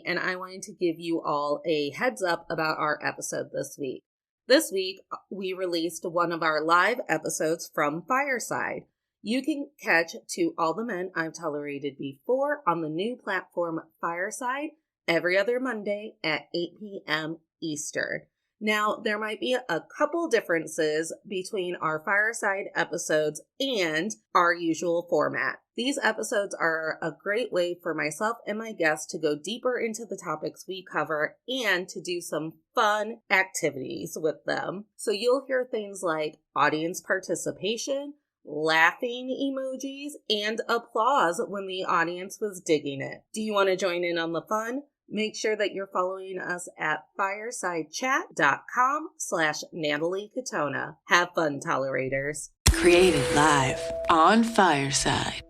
and I wanted to give you all a heads up about our episode this week. This week, we released one of our live episodes from Fireside. You can catch To All the Men I've Tolerated Before on the new platform Fireside every other Monday at 8 p.m. Eastern. Now, there might be a couple differences between our Fireside episodes and our usual format. These episodes are a great way for myself and my guests to go deeper into the topics we cover and to do some fun activities with them. So you'll hear things like audience participation, laughing emojis, and applause when the audience was digging it. Do you want to join in on the fun? Make sure that you're following us at firesidechat.com/Natalie Katona. Have fun, tolerators. Created live on Fireside.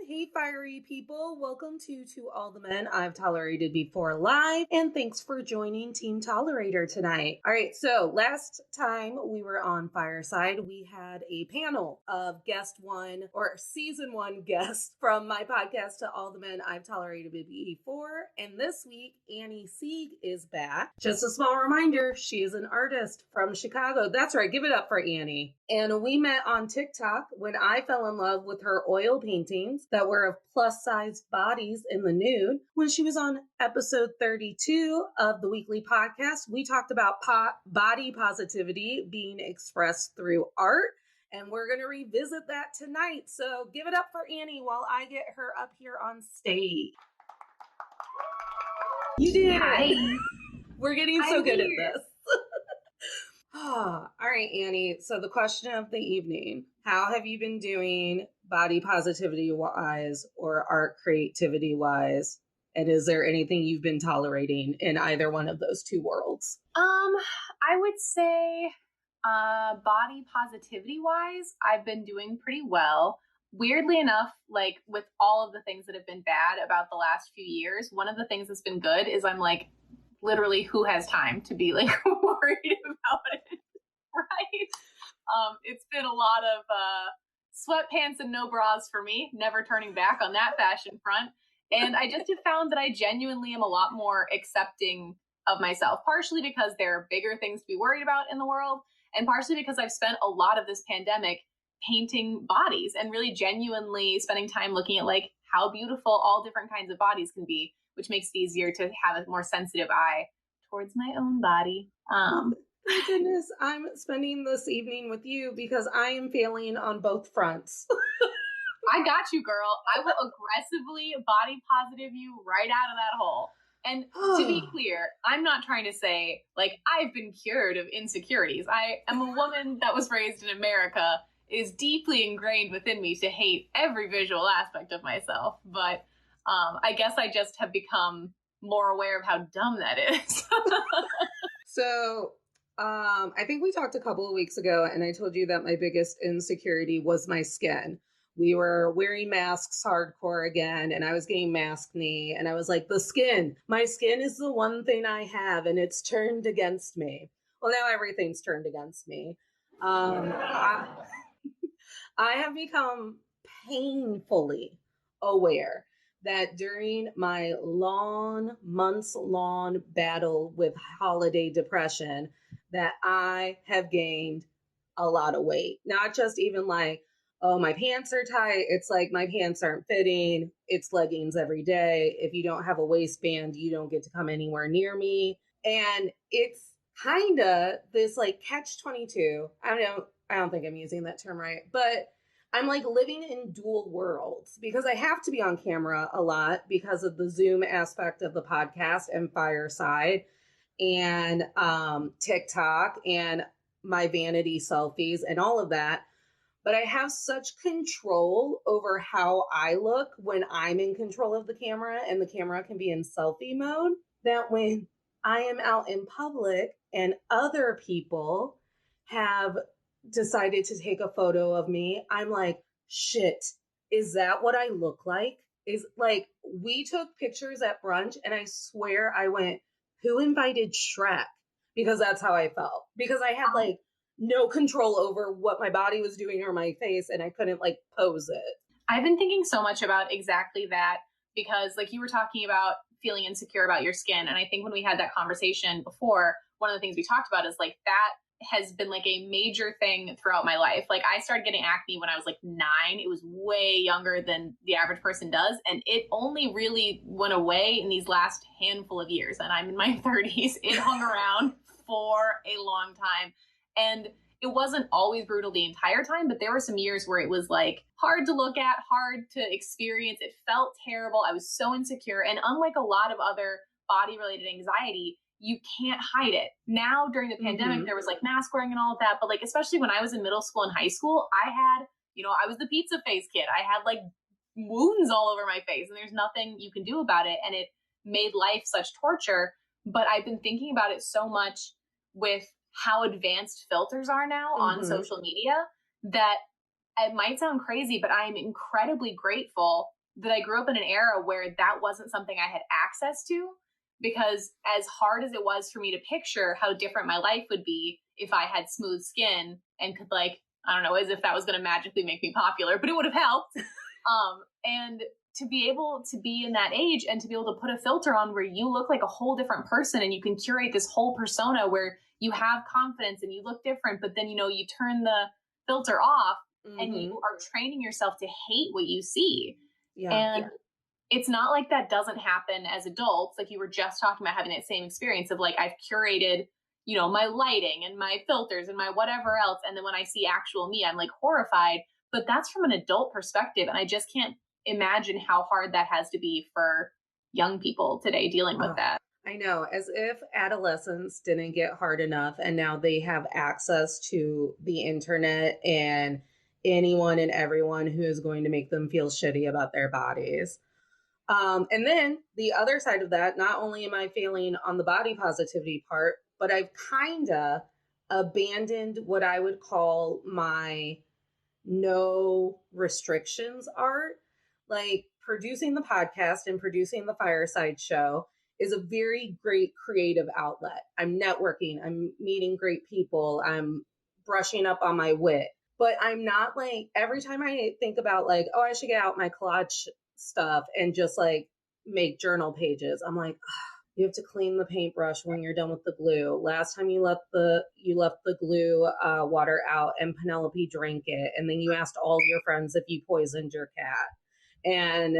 Hey, fiery people. Welcome to All the Men I've Tolerated Before live, and thanks for joining Team Tolerator tonight. All right, so last time we were on Fireside, we had a panel of season one guests from my podcast To All the Men I've Tolerated Before, and this week, Sieg is back. Just a small reminder, she is an artist from Chicago. That's right, give it up for Annie. And we met on TikTok when I fell in love with her oil paintings that were of plus-sized bodies in the nude. When she was on episode 32 of the weekly podcast, we talked about body positivity being expressed through art, and we're going to revisit that tonight. So give it up for Annie while I get her up here on stage. You did it. We're getting so good at this. All right, Annie. So the question of the evening, how have you been doing body positivity wise or art creativity wise? And is there anything you've been tolerating in either one of those two worlds? I would say body positivity wise, I've been doing pretty well. Weirdly enough, like with all of the things that have been bad about the last few years, one of the things that's been good is I'm like, literally, who has time to be like worried about it, right? It's been a lot of sweatpants and no bras for me, never turning back on that fashion front. And I just have found that I genuinely am a lot more accepting of myself, partially because there are bigger things to be worried about in the world, and partially because I've spent a lot of this pandemic painting bodies and really genuinely spending time looking at like how beautiful all different kinds of bodies can be, which makes it easier to have a more sensitive eye towards my own body. My goodness, I'm spending this evening with you because I am failing on both fronts. I got you, girl. I will aggressively body positive you right out of that hole. And to be clear, I'm not trying to say, like, I've been cured of insecurities. I am a woman that was raised in America. It is deeply ingrained within me to hate every visual aspect of myself. But I guess I just have become more aware of how dumb that is. So, I think we talked a couple of weeks ago, and I told you that my biggest insecurity was my skin. We were wearing masks hardcore again, and I was getting maskne, and I was like, my skin is the one thing I have, and it's turned against me. Well, now everything's turned against me. I have become painfully aware that during my months-long battle with holiday depression, that I have gained a lot of weight. Not just even like, oh, my pants are tight. It's like my pants aren't fitting. It's leggings every day. If you don't have a waistband, you don't get to come anywhere near me. And it's kind of this like catch-22. I don't think I'm using that term right, but I'm like living in dual worlds because I have to be on camera a lot because of the Zoom aspect of the podcast and Fireside and TikTok and my vanity selfies and all of that. But I have such control over how I look when I'm in control of the camera, and the camera can be in selfie mode, that when I am out in public and other people have decided to take a photo of me, I'm like, shit, is that what I look like? Is like, we took pictures at brunch and I swear I went, who invited Shrek? Because that's how I felt. Because I had like no control over what my body was doing or my face and I couldn't like pose it. I've been thinking so much about exactly that because like you were talking about feeling insecure about your skin. And I think when we had that conversation before, one of the things we talked about is like that has been like a major thing throughout my life. Like I started getting acne when I was like 9. It was way younger than the average person does. And it only really went away in these last handful of years. And I'm in my 30s. It hung around for a long time. And it wasn't always brutal the entire time, but there were some years where it was like hard to look at, hard to experience. It felt terrible. I was so insecure. And unlike a lot of other body related anxiety, you can't hide it. Now during the pandemic, there was like mask wearing and all of that. But like, especially when I was in middle school and high school, I was the pizza face kid. I had like wounds all over my face and there's nothing you can do about it. And it made life such torture. But I've been thinking about it so much with how advanced filters are now on social media that it might sound crazy, but I'm incredibly grateful that I grew up in an era where that wasn't something I had access to, because as hard as it was for me to picture how different my life would be if I had smooth skin and could like, I don't know, as if that was going to magically make me popular, but it would have helped. And to be able to be in that age and to be able to put a filter on where you look like a whole different person and you can curate this whole persona where you have confidence and you look different, but then, you turn the filter off and you are training yourself to hate what you see. And it's not like that doesn't happen as adults. Like you were just talking about having that same experience of like, I've curated, my lighting and my filters and my whatever else. And then when I see actual me, I'm like horrified, but that's from an adult perspective. And I just can't imagine how hard that has to be for young people today dealing with that. I know, as if adolescents didn't get hard enough and now they have access to the internet and anyone and everyone who is going to make them feel shitty about their bodies. And then the other side of that, not only am I failing on the body positivity part, but I've kind of abandoned what I would call my no restrictions art. Like producing the podcast and producing the Fireside show is a very great creative outlet. I'm networking, I'm meeting great people, I'm brushing up on my wit. But I'm not like, every time I think about like, oh, I should get out my collage stuff and just like make journal pages, I'm like, you have to clean the paintbrush when you're done with the glue. Last time you left the glue water out and Penelope drank it. And then you asked all your friends if you poisoned your cat. And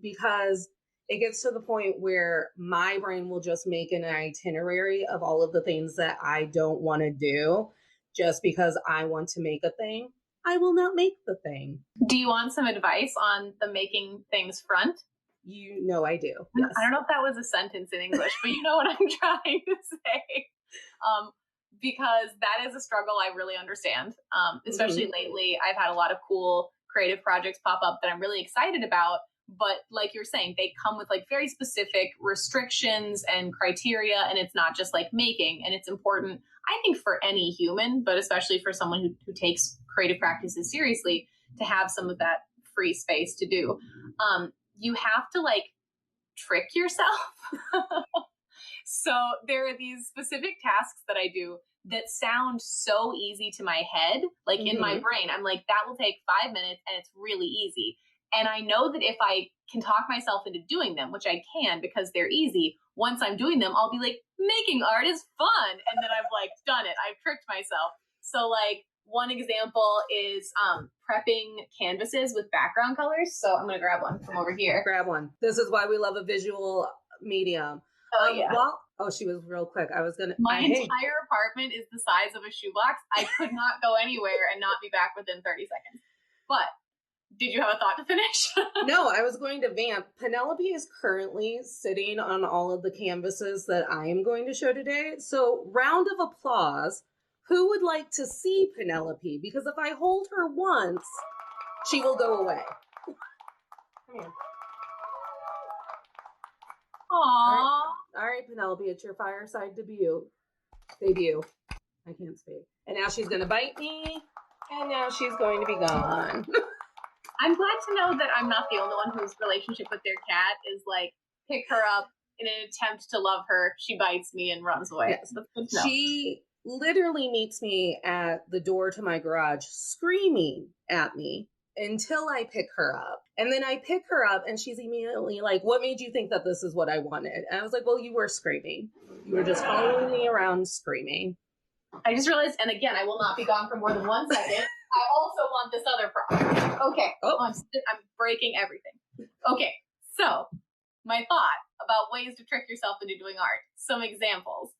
because it gets to the point where my brain will just make an itinerary of all of the things that I don't want to do just because I want to make a thing. I will not make the thing. Do you want some advice on the making things front? You know I do. Yes. I don't know if that was a sentence in English, but you know what I'm trying to say. Because that is a struggle I really understand. Especially lately, I've had a lot of cool creative projects pop up that I'm really excited about. But like you're saying, they come with like very specific restrictions and criteria, and it's not just like making. And it's important, I think, for any human, but especially for someone who takes creative practices seriously, to have some of that free space to do. You have to like trick yourself. So there are these specific tasks that I do that sound so easy to my head. Like in my brain, I'm like, that will take 5 minutes and it's really easy. And I know that if I can talk myself into doing them, which I can because they're easy, once I'm doing them, I'll be like, making art is fun. And then I've like done it. I've tricked myself. So like one example is prepping canvases with background colors. So I'm going to grab one from over here. Grab one. This is why we love a visual medium. Oh, yeah. She was real quick. My entire apartment is the size of a shoebox. I could not go anywhere and not be back within 30 seconds. But did you have a thought to finish? No, I was going to vamp. Penelope is currently sitting on all of the canvases that I am going to show today. So round of applause. Who would like to see Penelope? Because if I hold her once, she will go away. Come here. Aww. All right, Penelope, it's your Fireside debut. Debut. I can't speak. And now she's going to bite me. And now she's going to be gone. I'm glad to know that I'm not the only one whose relationship with their cat is like pick her up in an attempt to love her. She bites me and runs away. Yes. She literally meets me at the door to my garage screaming at me until I pick her up. And then I pick her up and she's immediately like, what made you think that this is what I wanted? And I was like, well, you were screaming. You were just following me around screaming. I just realized, and again, I will not be gone for more than 1 second. I also want this other product. Okay. Oh. I'm breaking everything. Okay. So my thought about ways to trick yourself into doing art. Some examples.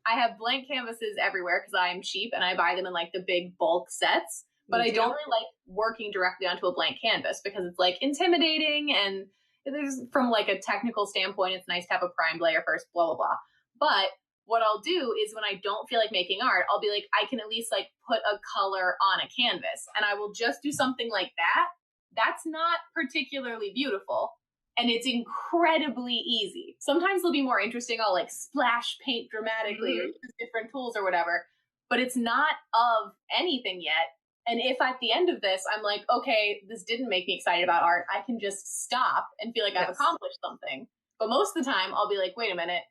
I have blank canvases everywhere because I'm cheap and I buy them in like the big bulk sets. But I don't really like working directly onto a blank canvas because it's like intimidating, and there's, from like a technical standpoint, it's nice to have a primed layer first, blah, blah, blah. But what I'll do is when I don't feel like making art, I'll be like, I can at least like put a color on a canvas, and I will just do something like that. That's not particularly beautiful, and it's incredibly easy. Sometimes they'll be more interesting. I'll like splash paint dramatically or use different tools or whatever, but it's not of anything yet. And if at the end of this, I'm like, okay, this didn't make me excited about art, I can just stop and feel like I've accomplished something. But most of the time, I'll be like, wait a minute,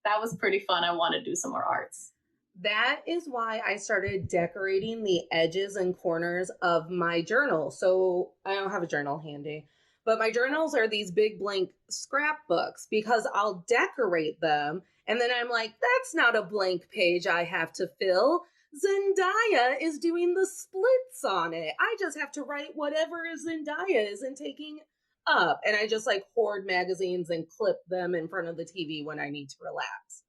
that was pretty fun. I want to do some more arts. That is why I started decorating the edges and corners of my journal. So I don't have a journal handy, but my journals are these big blank scrapbooks because I'll decorate them. And then I'm like, that's not a blank page I have to fill. Zendaya is doing the splits on it. I just have to write whatever Zendaya isn't taking up. And I just like hoard magazines and clip them in front of the TV when I need to relax.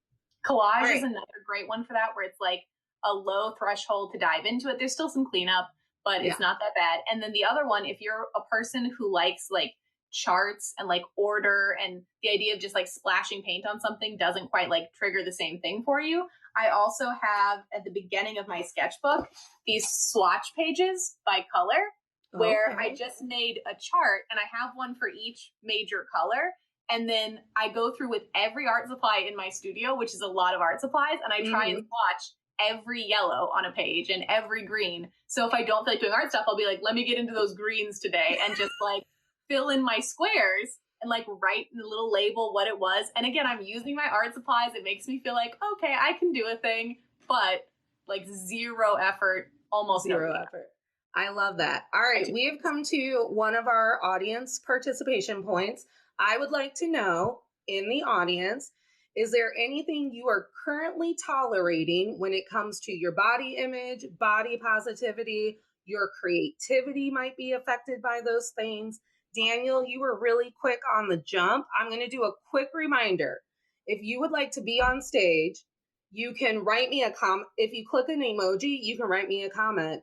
Collage is another great one for that, where it's like a low threshold to dive into it. There's still some cleanup, but it's not that bad. And then the other one, if you're a person who likes like charts and like order, and the idea of just like splashing paint on something doesn't quite like trigger the same thing for you, I also have at the beginning of my sketchbook these swatch pages by color, where I just made a chart and I have one for each major color. And then I go through with every art supply in my studio, which is a lot of art supplies, and I try and swatch every yellow on a page and every green. So if I don't feel like doing art stuff, I'll be like, let me get into those greens today and just like fill in my squares and like write in a little label what it was. And again, I'm using my art supplies. It makes me feel like, okay, I can do a thing, but like zero effort, almost zero effort. I love that. All right. We have come to one of our audience participation points. I would like to know, in the audience, is there anything you are currently tolerating when it comes to your body image, body positivity? Your creativity might be affected by those things. Daniel, you were really quick on the jump. I'm going to do a quick reminder. If you would like to be on stage, you can write me a comment. If you click an emoji, you can write me a comment.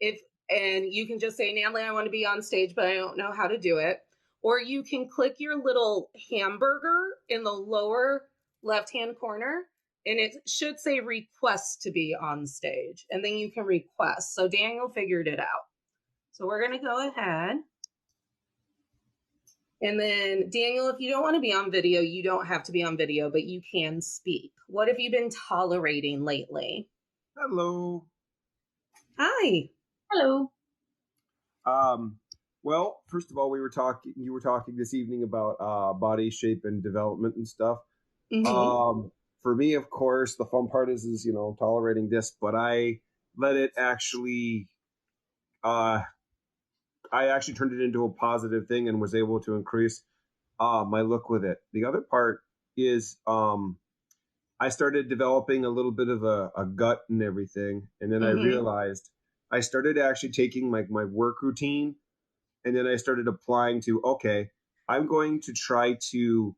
And you can just say, Natalie, I want to be on stage, but I don't know how to do it. Or you can click your little hamburger in the lower left-hand corner, and it should say request to be on stage. And then you can request. So Daniel figured it out. So we're going to go ahead. And then, Daniel, if you don't want to be on video, you don't have to be on video, but you can speak. What have you been tolerating lately? Hello. Hi. Hello. Well, first of all, you were talking this evening about body shape and development and stuff. For me, of course, the fun part is tolerating this, but I let it actually, I actually turned it into a positive thing and was able to increase my look with it. The other part is I started developing a little bit of a gut and everything. And then I realized I started actually taking my work routine, and then I started applying to, okay, I'm going to try to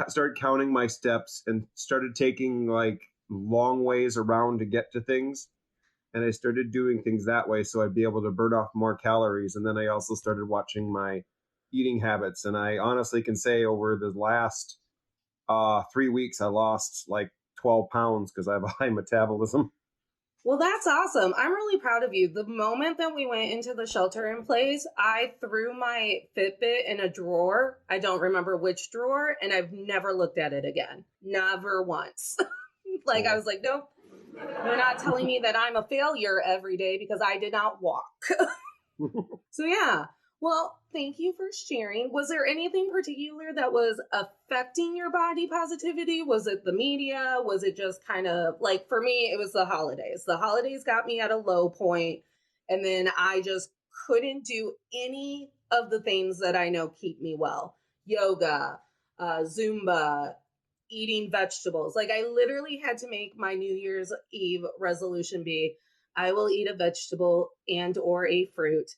start counting my steps, and started taking like long ways around to get to things. And I started doing things that way so I'd be able to burn off more calories. And then I also started watching my eating habits. And I honestly can say over the last 3 weeks, I lost like 12 pounds because I have a high metabolism. Well, that's awesome. I'm really proud of you. The moment that we went into the shelter in place, I threw my Fitbit in a drawer. I don't remember which drawer, and I've never looked at it again. Never once. Like, I was like, nope, you're not telling me that I'm a failure every day because I did not walk. So, yeah. Well, thank you for sharing. Was there anything particular that was affecting your body positivity? Was it the media? Was it just kind of like, for me, it was the holidays. The holidays got me at a low point, and then I just couldn't do any of the things that I know keep me well. Yoga, Zumba, eating vegetables. Like, I literally had to make my New Year's Eve resolution be, I will eat a vegetable and or a fruit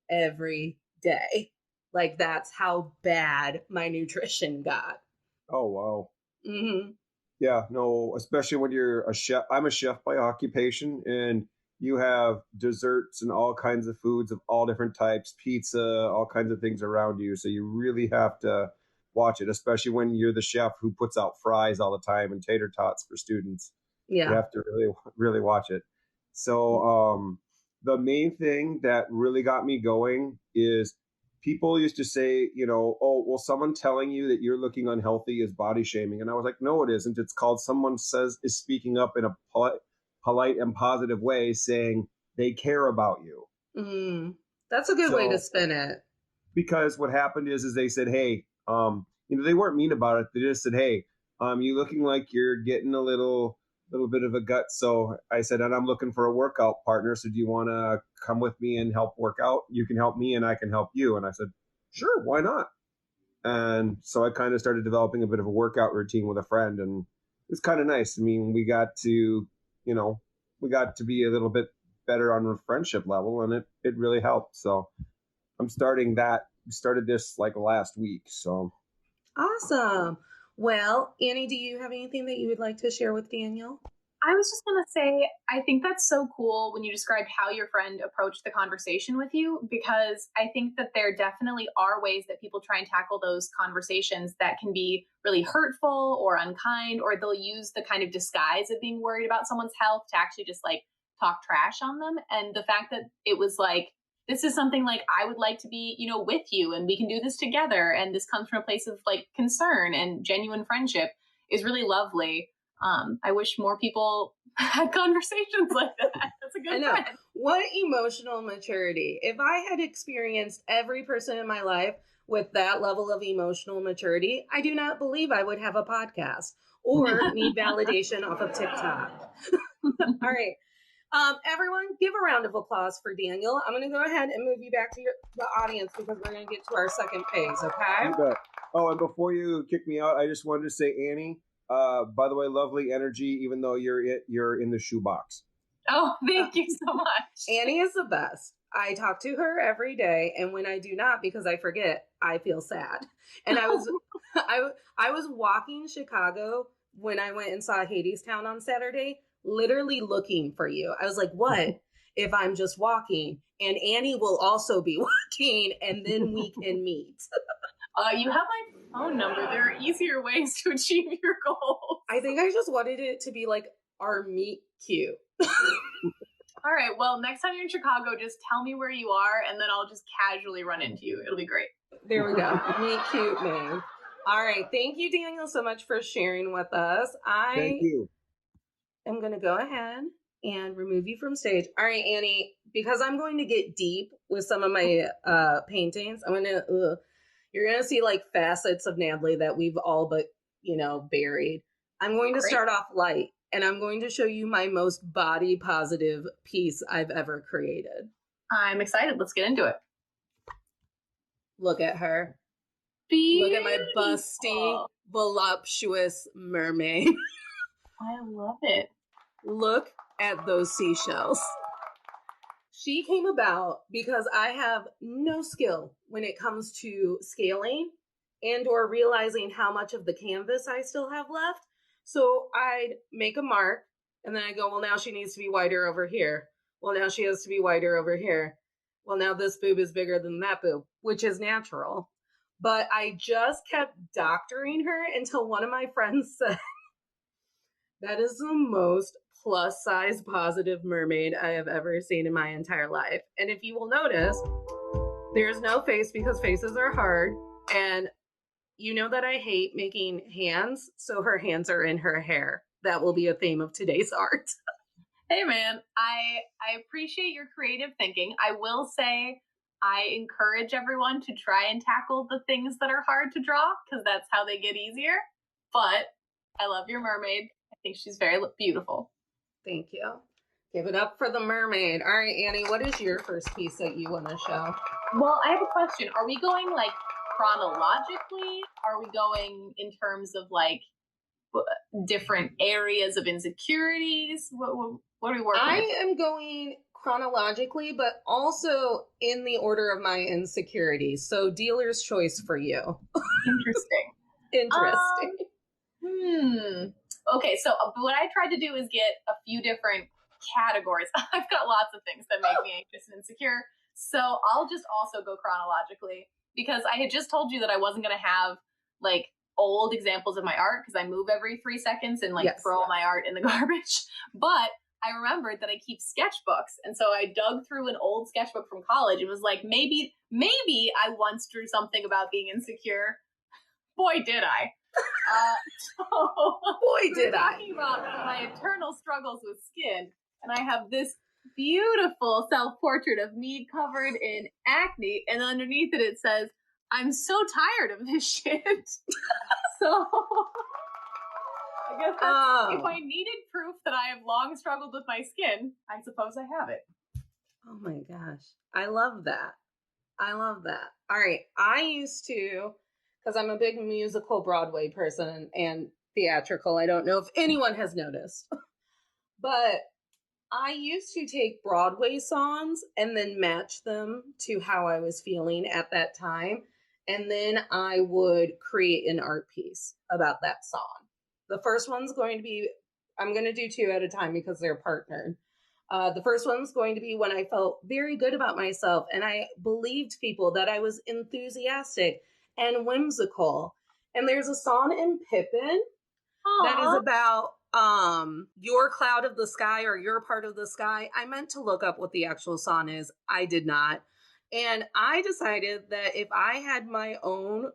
every day. Like, that's how bad my nutrition got. Oh, wow. Mm-hmm. Yeah, no, especially when you're a chef. I'm a chef by occupation, and you have desserts and all kinds of foods of all different types, pizza, all kinds of things around you. So you really have to watch it, especially when you're the chef who puts out fries all the time and tater tots for students. You Yeah. have to really, really watch it. So, the main thing that really got me going is people used to say, oh, well, someone telling you that you're looking unhealthy is body shaming. And I was like, no, it isn't. It's called someone is speaking up in a polite and positive way, saying they care about you. Mm, that's a good way to spin it. Because what happened is they said, hey, they weren't mean about it. They just said, hey, you looking like you're getting a little bit of a gut. So I said, and I'm looking for a workout partner. So do you want to come with me and help work out? You can help me and I can help you. And I said, sure, why not? And so I kind of started developing a bit of a workout routine with a friend, and it was kind of nice. I mean, we got to be a little bit better on a friendship level, and it really helped. So I'm starting that. We started this like last week. So Awesome. Well, Annie, do you have anything that you would like to share with Daniel? I was just going to say, I think that's so cool when you described how your friend approached the conversation with you, because I think that there definitely are ways that people try and tackle those conversations that can be really hurtful or unkind, or they'll use the kind of disguise of being worried about someone's health to actually just like talk trash on them. And the fact that it was like, this is something like I would like to be, with you, and we can do this together. And this comes from a place of like concern and genuine friendship is really lovely. I wish more people had conversations like that. That's a good friend. What emotional maturity. If I had experienced every person in my life with that level of emotional maturity, I do not believe I would have a podcast or need validation off of TikTok. All right. Everyone, give a round of applause for Daniel. I'm going to go ahead and move you back to the audience because we're going to get to our second phase, okay? You bet. Oh, and before you kick me out, I just wanted to say, Annie, by the way, lovely energy, even though you're in the shoebox. Oh, thank you so much. Annie is the best. I talk to her every day, and when I do not, because I forget, I feel sad. And I was walking Chicago when I went and saw Hadestown on Saturday, literally looking for you. I was like, what if I'm just walking and Annie will also be walking, and then we can meet? You have my phone number. There are easier ways to achieve your goals. I think I just wanted it to be like our meet cute. All right. Well, next time you're in Chicago, just tell me where you are, and then I'll just casually run into you. It'll be great. There we go. Meet cute name. All right. Thank you, Daniel, so much for sharing with us. Thank you. I'm going to go ahead and remove you from stage. All right, Annie, because I'm going to get deep with some of my paintings, you're going to see like facets of Natalie that we've all but, buried. I'm going to start off light, and I'm going to show you my most body positive piece I've ever created. I'm excited. Let's get into it. Look at her. Beautiful. Look at my busty, voluptuous mermaid. I love it. Look at those seashells. She came about because I have no skill when it comes to scaling and or realizing how much of the canvas I still have left. So I'd make a mark, and then I go, well, now she needs to be wider over here. Well, now she has to be wider over here. Well, now this boob is bigger than that boob, which is natural. But I just kept doctoring her until one of my friends said, That is the most plus size positive mermaid I have ever seen in my entire life. And if you will notice, there's no face because faces are hard. And you know that I hate making hands, so her hands are in her hair. That will be a theme of today's art. Hey man, I appreciate your creative thinking. I will say I encourage everyone to try and tackle the things that are hard to draw because that's how they get easier. But I love your mermaid. I think she's very beautiful. Thank you. Give it up for the mermaid. All right, Annie, what is your first piece that you want to show? Well, I have a question. Are we going like chronologically? Are we going in terms of like different areas of insecurities? What are we working with? I am going chronologically, but also in the order of my insecurities. So dealer's choice for you. Interesting. Interesting. Okay, so what I tried to do is get a few different categories. I've got lots of things that make me anxious and insecure. So I'll just also go chronologically because I had just told you that I wasn't going to have like old examples of my art because I move every 3 seconds and throw my art in the garbage. But I remembered that I keep sketchbooks. And so I dug through an old sketchbook from college and was like, maybe I once drew something about being insecure. Boy, did I. Boy, did I. Talking about my eternal struggles with skin. And I have this beautiful self-portrait of me covered in acne. And underneath it says, I'm so tired of this shit. So I guess if I needed proof that I have long struggled with my skin, I suppose I have it. Oh my gosh. I love that. All right. I used to, because I'm a big musical Broadway person and theatrical. I don't know if anyone has noticed, but I used to take Broadway songs and then match them to how I was feeling at that time. And then I would create an art piece about that song. The first one's going to be, I'm going to do 2 at a time because they're partnered. The first one's going to be when I felt very good about myself and I believed people that I was enthusiastic and whimsical. And there's a song in Pippin that is about your cloud of the sky or your part of the sky. I meant to look up what the actual song is. I did not. And I decided that if I had my own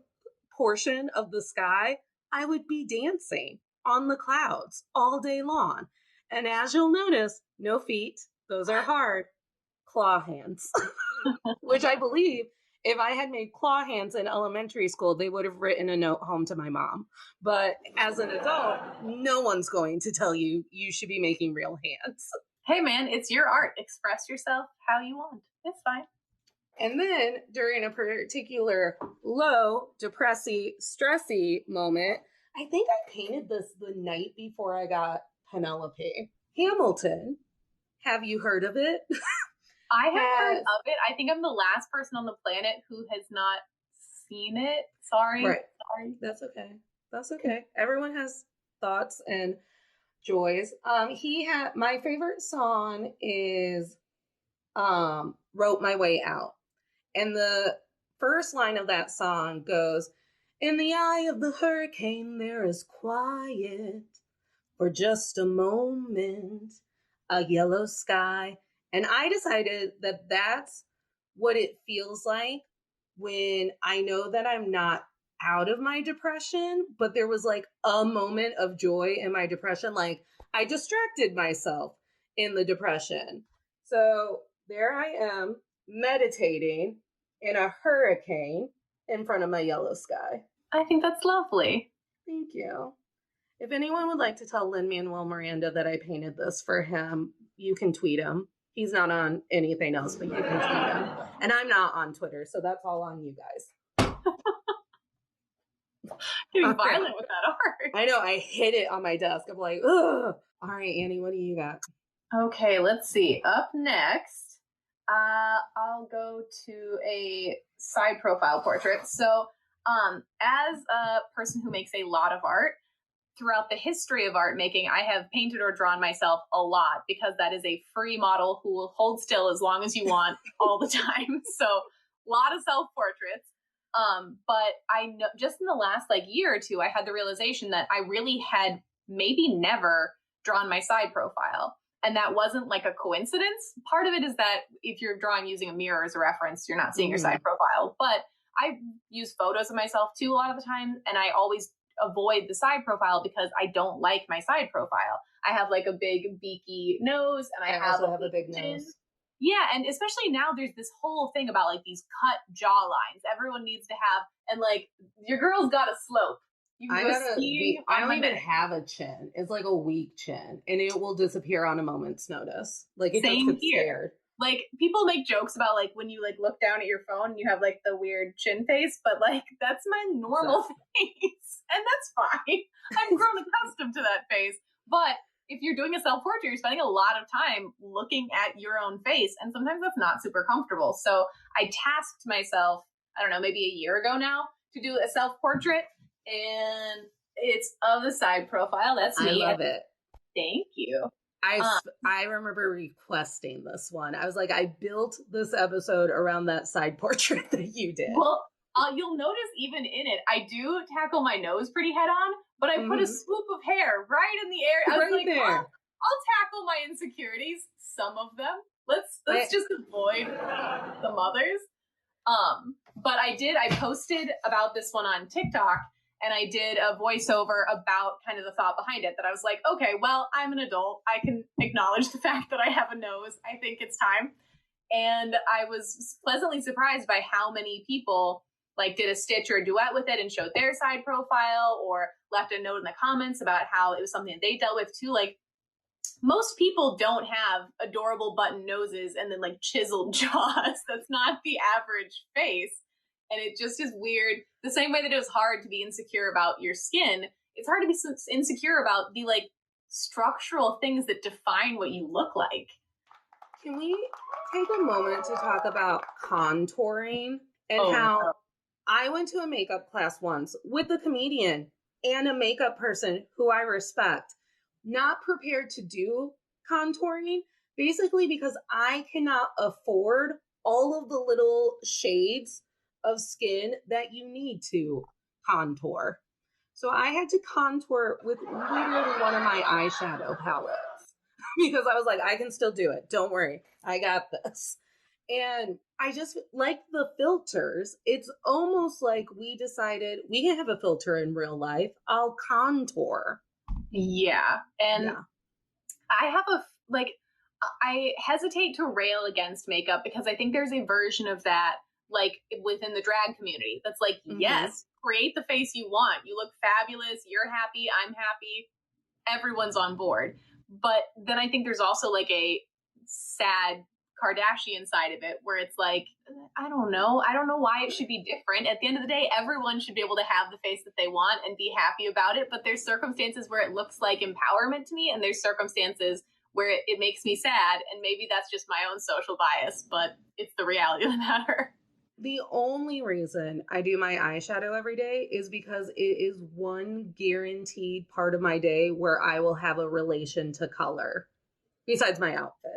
portion of the sky, I would be dancing on the clouds all day long. And as you'll notice, no feet, those are hard, claw hands, which I believe if I had made claw hands in elementary school, they would have written a note home to my mom. But as an adult, no one's going to tell you you should be making real hands. Hey man, it's your art. Express yourself how you want. It's fine. And then during a particular low, depressy, stressy moment, I think I painted this the night before I got Penelope. Hamilton. Have you heard of it? I have heard of it. I think I'm the last person on the planet who has not seen it. Sorry. Right. Sorry. That's okay. Everyone has thoughts and joys. My favorite song is Wrote My Way Out. And the first line of that song goes, in the eye of the hurricane there is quiet for just a moment, a yellow sky. And I decided that that's what it feels like when I know that I'm not out of my depression, but there was like a moment of joy in my depression. Like I distracted myself in the depression. So there I am meditating in a hurricane in front of my yellow sky. I think that's lovely. Thank you. If anyone would like to tell Lin-Manuel Miranda that I painted this for him, you can tweet him. He's not on anything else, but you can tweet him. And I'm not on Twitter, so that's all on you guys. Getting violent with that art. I know, I hid it on my desk. I'm like, ugh. All right, Annie, what do you got? Okay, let's see. Up next, I'll go to a side profile portrait. So, as a person who makes a lot of art, throughout the history of art making, I have painted or drawn myself a lot because that is a free model who will hold still as long as you want all the time. So a lot of self-portraits. But I know just in the last year or two, I had the realization that I really had maybe never drawn my side profile. And that wasn't like a coincidence. Part of it is that if you're drawing using a mirror as a reference, you're not seeing your side profile. But I use photos of myself too a lot of the time, and I always avoid the side profile because I don't like my side profile. I have like a big beaky nose, and I also have a big nose. Yeah, and especially now there's this whole thing about like these cut jaw lines everyone needs to have, and like your girl's got a slope. I don't even have a chin. It's like a weak chin, and it will disappear on a moment's notice. Like it just gets scared. Like people make jokes about like when you like look down at your phone and you have like the weird chin face, but like that's my normal face, and that's fine. I've grown accustomed to that face. But if you're doing a self-portrait, you're spending a lot of time looking at your own face, and sometimes that's not super comfortable. So I tasked myself, I don't know, maybe a year ago now, to do a self-portrait, and it's of the side profile. That's me. I love it. Thank you. I remember requesting this one. I was like, I built this episode around that side portrait that you did. Well, you'll notice even in it, I do tackle my nose pretty head on, but I put a swoop of hair right in the air. I was like, there. I'll tackle my insecurities, some of them. Let's just avoid the mothers. But I posted about this one on TikTok, and I did a voiceover about kind of the thought behind it, that I was like, okay, well, I'm an adult. I can acknowledge the fact that I have a nose. I think it's time. And I was pleasantly surprised by how many people like did a stitch or a duet with it and showed their side profile, or left a note in the comments about how it was something that they dealt with too. Like most people don't have adorable button noses and then like chiseled jaws. That's not the average face. And it just is weird. The same way that it was hard to be insecure about your skin, it's hard to be insecure about the like structural things that define what you look like. Can we take a moment to talk about contouring and how I went to a makeup class once with a comedian and a makeup person who I respect, not prepared to do contouring, basically because I cannot afford all of the little shades of skin that you need to contour. So I had to contour with literally one of my eyeshadow palettes because I was like, I can still do it. Don't worry. I got this. And I just like the filters. It's almost like we decided we can have a filter in real life. I'll contour. Yeah. And I have I hesitate to rail against makeup because I think there's a version of that like within the drag community that's like, yes, create the face you want. You look fabulous. You're happy. I'm happy. Everyone's on board. But then I think there's also like a sad Kardashian side of it where it's like, I don't know why it should be different. At the end of the day, everyone should be able to have the face that they want and be happy about it. But there's circumstances where it looks like empowerment to me, and there's circumstances where it makes me sad. And maybe that's just my own social bias, but it's the reality of the matter. The only reason I do my eyeshadow every day is because it is one guaranteed part of my day where I will have a relation to color besides my outfit.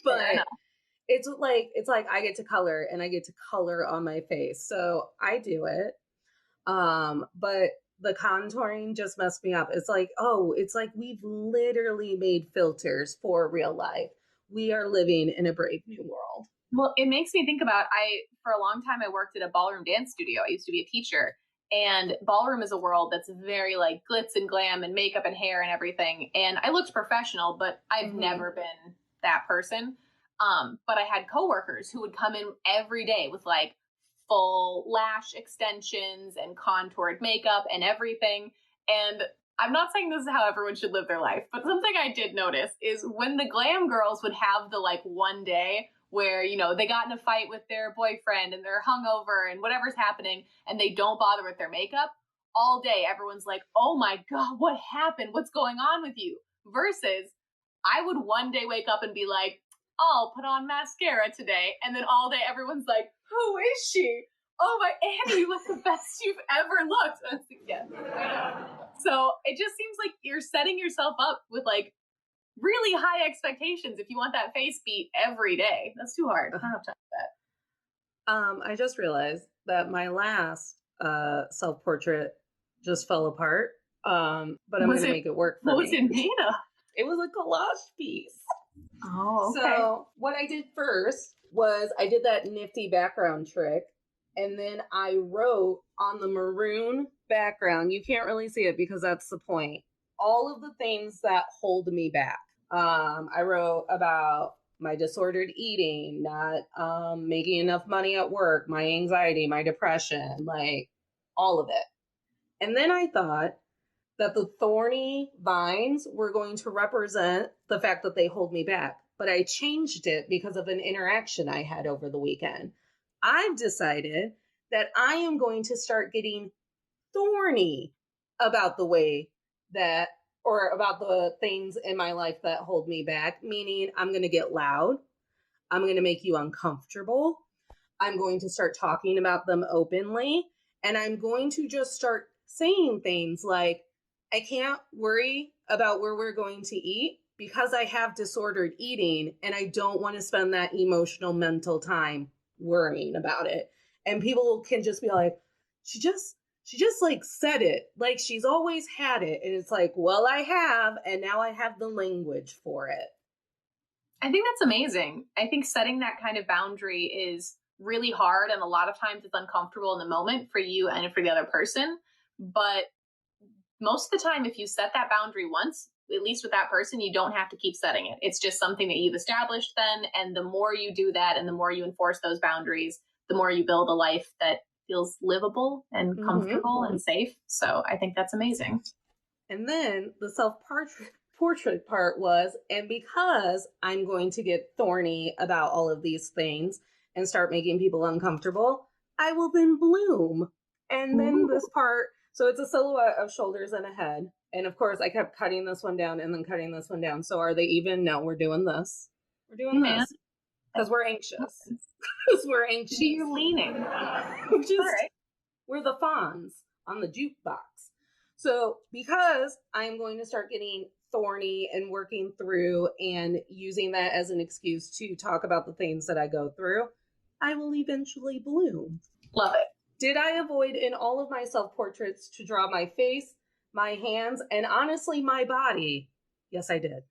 But it's like I get to color and I get to color on my face. So I do it. But the contouring just messed me up. It's like we've literally made filters for real life. We are living in a brave new world. Well, it makes me think about, for a long time, I worked at a ballroom dance studio. I used to be a teacher, and ballroom is a world that's very like glitz and glam and makeup and hair and everything. And I looked professional, but I've never been that person. But I had coworkers who would come in every day with like full lash extensions and contoured makeup and everything. And I'm not saying this is how everyone should live their life, but something I did notice is when the glam girls would have the like one day where, you know, they got in a fight with their boyfriend and they're hungover and whatever's happening and they don't bother with their makeup, all day everyone's like, oh my God, what happened? What's going on with you? Versus I would one day wake up and be like, I'll put on mascara today. And then all day everyone's like, who is she? Oh my, Annie, you look the best you've ever looked. And I was like, yes, I know. So it just seems like you're setting yourself up with like really high expectations if you want that face beat every day. That's too hard. I don't have time for that. I just realized that my last self-portrait just fell apart. but I'm going to make it work for me. What was it made of? It was a collage piece. Oh, okay. So what I did first was I did that nifty background trick, and then I wrote on the maroon background, you can't really see it because that's the point, all of the things that hold me back. I wrote about my disordered eating, not making enough money at work, my anxiety, my depression, like all of it. And then I thought that the thorny vines were going to represent the fact that they hold me back. But I changed it because of an interaction I had over the weekend. I've decided that I am going to start getting thorny about the way that, or about the things in my life that hold me back, meaning I'm going to get loud. I'm going to make you uncomfortable. I'm going to start talking about them openly. And I'm going to just start saying things like, I can't worry about where we're going to eat because I have disordered eating and I don't want to spend that emotional mental time worrying about it. And people can just be like, she just like said it, like she's always had it. And it's like, well, I have, and now I have the language for it. I think that's amazing. I think setting that kind of boundary is really hard. And a lot of times it's uncomfortable in the moment for you and for the other person. But most of the time, if you set that boundary once, at least with that person, you don't have to keep setting it. It's just something that you've established then. And the more you do that and the more you enforce those boundaries, the more you build a life that feels livable and comfortable and safe. So I think that's amazing. And then the self-portrait part was, and because I'm going to get thorny about all of these things and start making people uncomfortable, I will then bloom. And then this part, so it's a silhouette of shoulders and a head. And of course, I kept cutting this one down and then cutting this one down. So are they even? No, we're doing this. We're doing this. Because we're anxious. Because we're anxious. You're leaning. We're the fawns on the jukebox. So because I'm going to start getting thorny and working through and using that as an excuse to talk about the things that I go through, I will eventually bloom. Love it. Did I avoid in all of my self-portraits to draw my face, my hands, and honestly, my body? Yes, I did.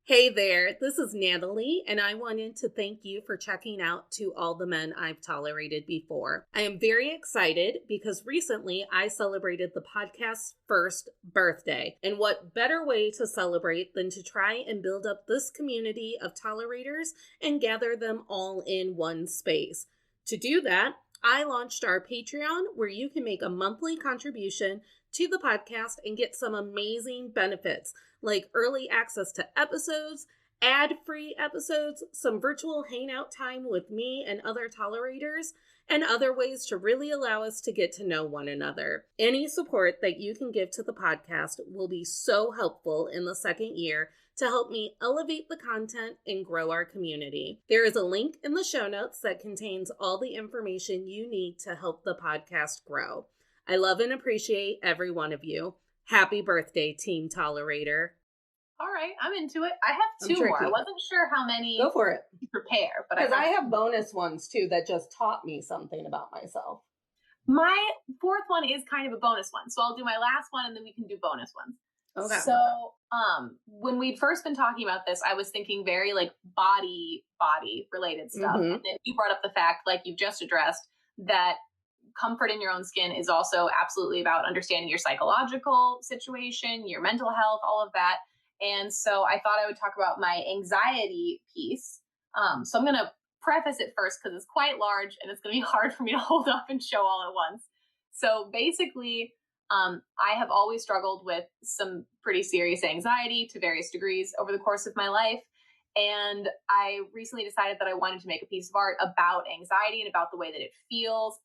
Hey there, this is Natalie, and I wanted to thank you for checking out To All the Men I've Tolerated Before. I am very excited because recently I celebrated the podcast's first birthday. And what better way to celebrate than to try and build up this community of tolerators and gather them all in one space. To do that, I launched our Patreon where you can make a monthly contribution to the podcast and get some amazing benefits like early access to episodes, ad-free episodes, some virtual hangout time with me and other tolerators, and other ways to really allow us to get to know one another. Any support that you can give to the podcast will be so helpful in the second year to help me elevate the content and grow our community. There is a link in the show notes that contains all the information you need to help the podcast grow. I love and appreciate every one of you. Happy birthday, Team Tolerator. All right, I'm into it. I have two more. I wasn't sure how many Go for it. to prepare, but because I have bonus ones too that just taught me something about myself. My fourth one is kind of a bonus one. So I'll do my last one and then we can do bonus ones. Okay. So when we'd first been talking about this, I was thinking very like body related stuff. And then you brought up the fact, like you've just addressed, that comfort in your own skin is also absolutely about understanding your psychological situation, your mental health, all of that. And so I thought I would talk about my anxiety piece. So I'm going to preface it first because it's quite large and it's going to be hard for me to hold up and show all at once. So basically, I have always struggled with some pretty serious anxiety to various degrees over the course of my life. And I recently decided that I wanted to make a piece of art about anxiety and about the way that it feels.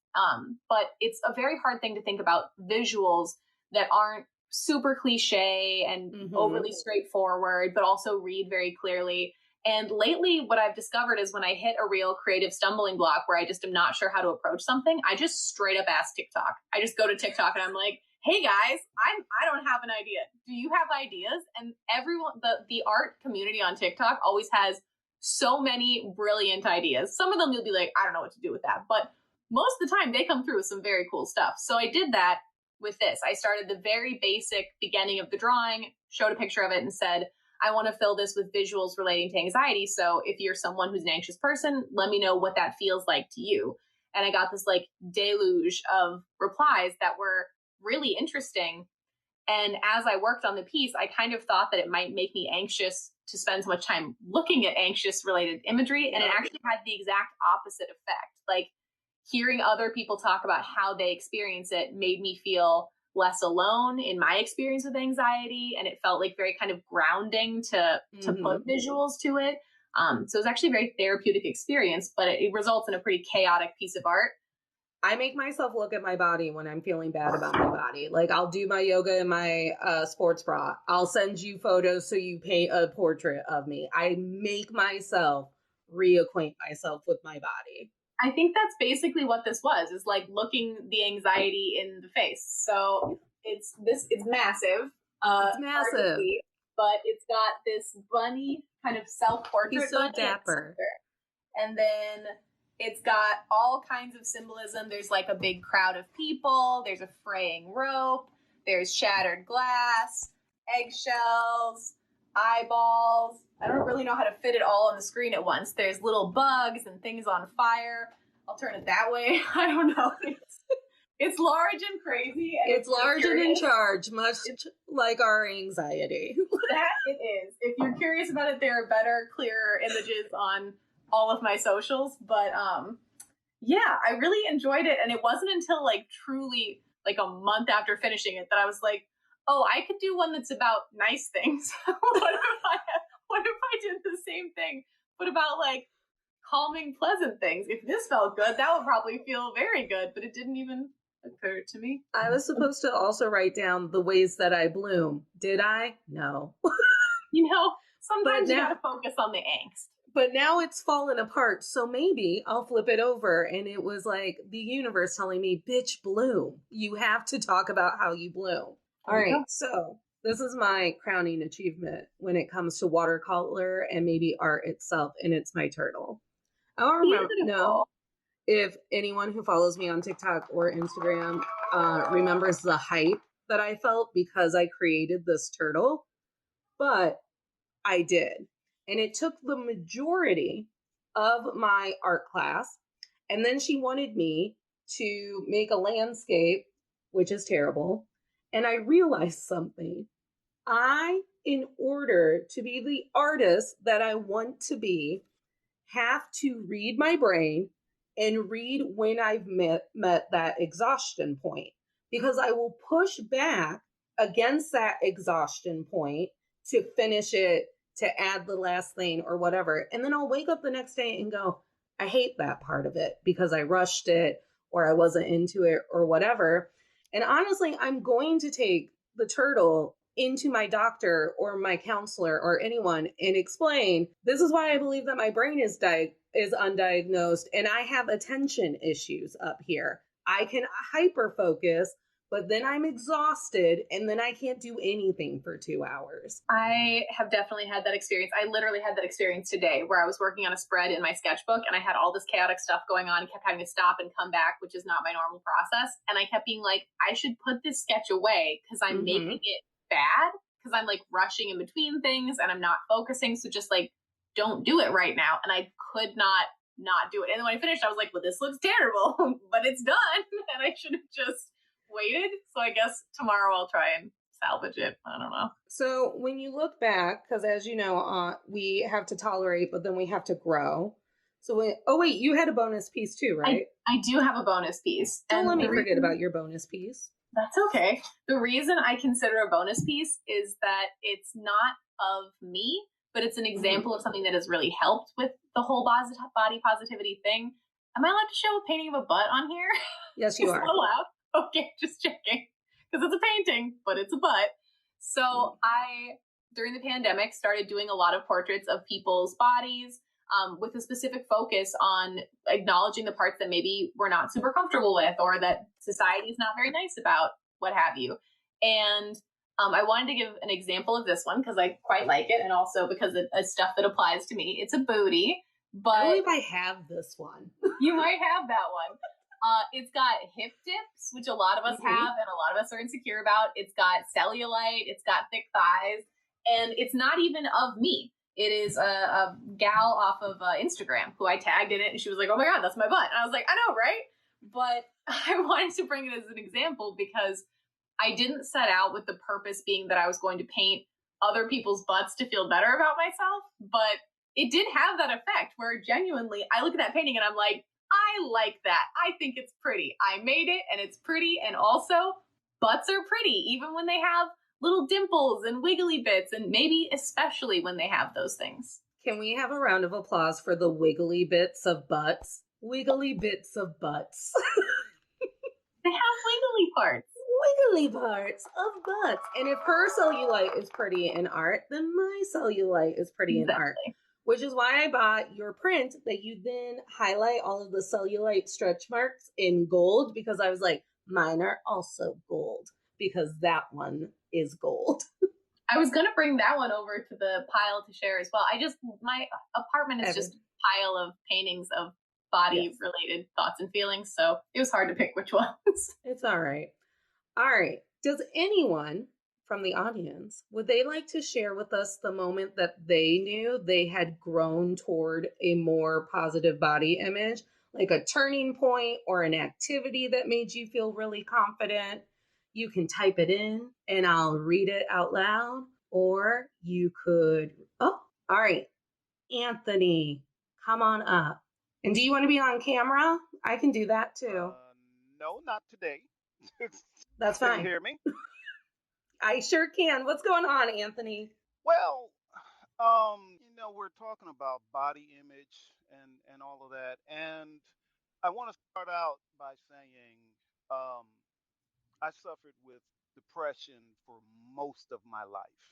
But it's a very hard thing to think about visuals that aren't super cliche and overly straightforward, but also read very clearly. And lately, what I've discovered is when I hit a real creative stumbling block where I just am not sure how to approach something, I just straight up ask TikTok. I just go to TikTok and I'm like, hey guys, I don't have an idea. Do you have ideas? And everyone, the art community on TikTok always has so many brilliant ideas. Some of them you'll be like, I don't know what to do with that. But most of the time they come through with some very cool stuff. So I did that. with this. I started the very basic beginning of the drawing, showed a picture of it and said, I want to fill this with visuals relating to anxiety. So if you're someone who's an anxious person, let me know what that feels like to you. And I got this like deluge of replies that were really interesting. And as I worked on the piece, I kind of thought that it might make me anxious to spend so much time looking at anxious related imagery. And it actually had the exact opposite effect. Like hearing other people talk about how they experience it made me feel less alone in my experience with anxiety. And it felt like very kind of grounding to put visuals to it. So it was actually a very therapeutic experience, but it results in a pretty chaotic piece of art. I make myself look at my body when I'm feeling bad about my body. Like I'll do my yoga in my sports bra. I'll send you photos so you paint a portrait of me. I make myself reacquaint myself with my body. I think that's basically what this was, is like looking the anxiety in the face. So it's massive. It's massive. But it's got this bunny kind of self-portrait. He's so dapper. And then it's got all kinds of symbolism. There's like a big crowd of people. There's a fraying rope. There's shattered glass, eggshells, eyeballs. I don't really know how to fit it all on the screen at once. There's little bugs and things on fire. I'll turn it that way. I don't know. It's large and crazy. And it's large and in charge, much like our anxiety. That it is. If you're curious about it, there are better, clearer images on all of my socials. But yeah, I really enjoyed it. And it wasn't until like truly like a month after finishing it that I was like, oh, I could do one that's about nice things. What if I did the same thing, but about like calming, pleasant things? If this felt good, that would probably feel very good, but it didn't even occur to me. I was supposed to also write down the ways that I bloom. Did I? No. You know, sometimes you gotta focus on the angst. But now it's fallen apart, so maybe I'll flip it over. And it was like the universe telling me, bitch, bloom. You have to talk about how you bloom. All right, so this is my crowning achievement when it comes to watercolor and maybe art itself, and it's my turtle. I don't know if anyone who follows me on TikTok or Instagram remembers the hype that I felt because I created this turtle, but I did. And it took the majority of my art class, and then she wanted me to make a landscape, which is terrible. And I realized something. In order to be the artist that I want to be, have to read my brain and read when I've met that exhaustion point. Because I will push back against that exhaustion point to finish it, to add the last thing or whatever. And then I'll wake up the next day and go, I hate that part of it because I rushed it or I wasn't into it or whatever. And honestly, I'm going to take the turtle into my doctor or my counselor or anyone and explain, this is why I believe that my brain is undiagnosed and I have attention issues up here. I can hyper focus, but then I'm exhausted and then I can't do anything for 2 hours. I have definitely had that experience. I literally had that experience today where I was working on a spread in my sketchbook and I had all this chaotic stuff going on and kept having to stop and come back, which is not my normal process. And I kept being like, I should put this sketch away because I'm making it bad because I'm like rushing in between things and I'm not focusing. So just like, don't do it right now. And I could not do it. And then when I finished, I was like, well, this looks terrible, but it's done. And I should have just waited. So I guess tomorrow I'll try and salvage it. I don't know. So when you look back, because as you know, we have to tolerate, but then we have to grow. So wait, you had a bonus piece too, right? I do have a bonus piece. Don't let me forget about your bonus piece. That's okay. The reason I consider a bonus piece is that it's not of me, but it's an example of something that has really helped with the whole body positivity thing. Am I allowed to show a painting of a butt on here? Yes, you are. Allowed? Okay, just checking. Because it's a painting, but it's a butt. So I, during the pandemic, started doing a lot of portraits of people's bodies with a specific focus on acknowledging the parts that maybe we're not super comfortable with or that society is not very nice about, what have you. And I wanted to give an example of this one because I quite like it, and also because it's stuff that applies to me. It's a booty, but I believe I have this one. You might have that one. It's got hip dips, which a lot of us have and a lot of us are insecure about. It's got cellulite. It's got thick thighs. And it's not even of me. It is a gal off of Instagram who I tagged in it, and she was like, "Oh my God, that's my butt." And I was like, "I know, right?" But I wanted to bring it as an example because I didn't set out with the purpose being that I was going to paint other people's butts to feel better about myself. But it did have that effect where genuinely I look at that painting and I'm like, I like that. I think it's pretty. I made it and it's pretty. And also, butts are pretty, even when they have little dimples and wiggly bits, and maybe especially when they have those things. Can we have a round of applause for the wiggly bits of butts? Wiggly bits of butts. They have wiggly parts. Wiggly parts of butts. And if her cellulite is pretty in art, then my cellulite is pretty in art. Which is why I bought your print that you then highlight all of the cellulite stretch marks in gold, because I was like, mine are also gold because that one is gold. I was going to bring that one over to the pile to share as well. My apartment is just a pile of paintings of body related thoughts and feelings. So it was hard to pick which ones. It's all right. All right. Does anyone from the audience, would they like to share with us the moment that they knew they had grown toward a more positive body image, like a turning point or an activity that made you feel really confident? You can type it in and I'll read it out loud, or you could, all right, Anthony, come on up. And do you want to be on camera? I can do that too. No, not today. That's fine. Can you hear me? I sure can. What's going on, Anthony? Well, we're talking about body image and all of that. And I want to start out by saying I suffered with depression for most of my life,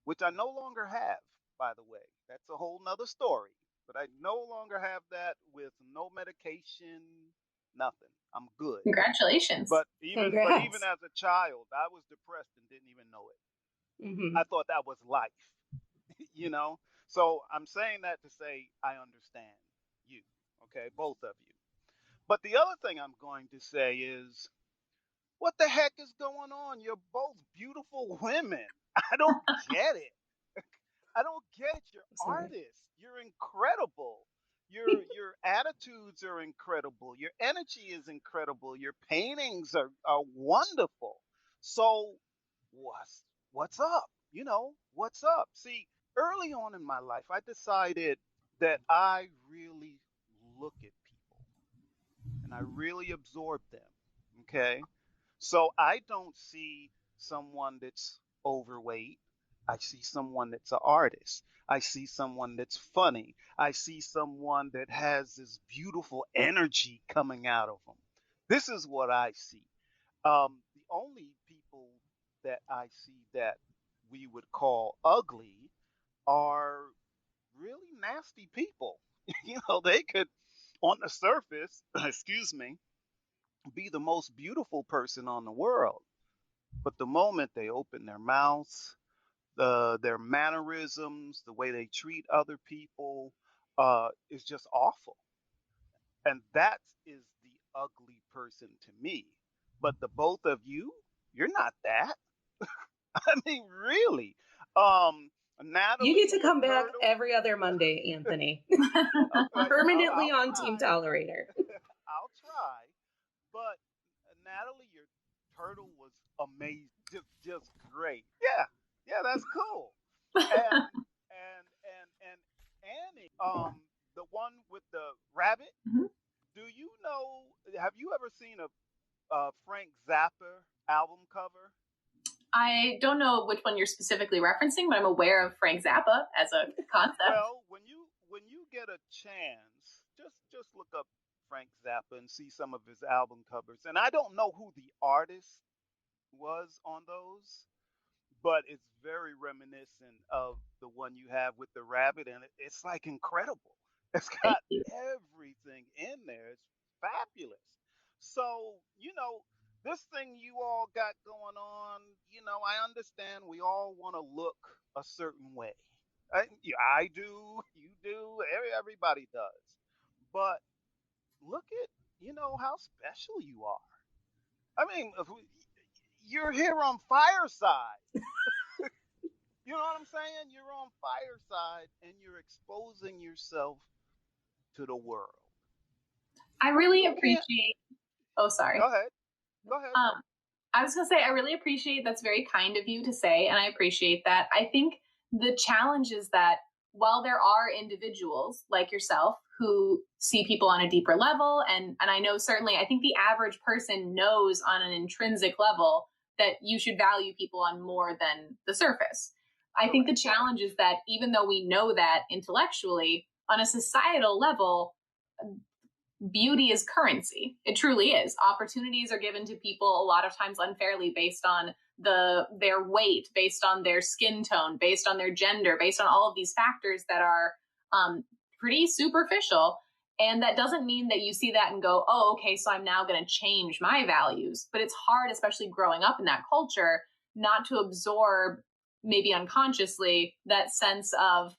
which I no longer have, by the way. That's a whole nother story. But I no longer have that with no medication, nothing. I'm good. Congratulations. But even as a child, I was depressed and didn't even know it. I thought that was life, So I'm saying that to say I understand you, okay, both of you. But the other thing I'm going to say is, what the heck is going on? You're both beautiful women. I don't get it. I don't get it. You're artists. You're incredible. Your attitudes are incredible. Your energy is incredible. Your paintings are wonderful. So what's up? What's up? See, early on in my life, I decided that I really look at people and I really absorb them. Okay. So I don't see someone that's overweight. I see someone that's an artist. I see someone that's funny. I see someone that has this beautiful energy coming out of them. This is what I see. The only people that I see that we would call ugly are really nasty people. They could, on the surface, excuse me, be the most beautiful person on the world. But the moment they open their mouths, their mannerisms, the way they treat other people, is just awful. And that is the ugly person to me. But the both of you, you're not that. I mean, really. Natalie, you get to come back turtle, every other Monday, Anthony. okay, Permanently I'll on try. Team Tolerator. I'll try. But Natalie, your turtle was amazing, just great. Yeah, that's cool. And Annie, the one with the rabbit. Do you know? Have you ever seen a Frank Zappa album cover? I don't know which one you're specifically referencing, but I'm aware of Frank Zappa as a concept. Well, when you get a chance, just look up Frank Zappa and see some of his album covers. And I don't know who the artist was on those, but it's very reminiscent of the one you have with the rabbit, and it's like incredible. It's got everything in there. It's fabulous. So, this thing you all got going on, I understand we all want to look a certain way. I do, you do, everybody does. But look at, how special you are. I mean, you're here on Fireside. You know what I'm saying? You're on Fireside and you're exposing yourself to the world. I really You can't. appreciate. Oh, sorry. Go ahead. Go ahead. I was going to say, I really appreciate that's very kind of you to say, and I appreciate that. I think the challenge is that while there are individuals like yourself who see people on a deeper level, and I know certainly, I think the average person knows on an intrinsic level that you should value people on more than the surface. I think the challenge is that even though we know that intellectually, on a societal level, beauty is currency. It truly is. Opportunities are given to people a lot of times unfairly based on their weight, based on their skin tone, based on their gender, based on all of these factors that are pretty superficial. And that doesn't mean that you see that and go, oh, okay, so I'm now going to change my values. But it's hard, especially growing up in that culture, not to absorb, maybe unconsciously, that sense of,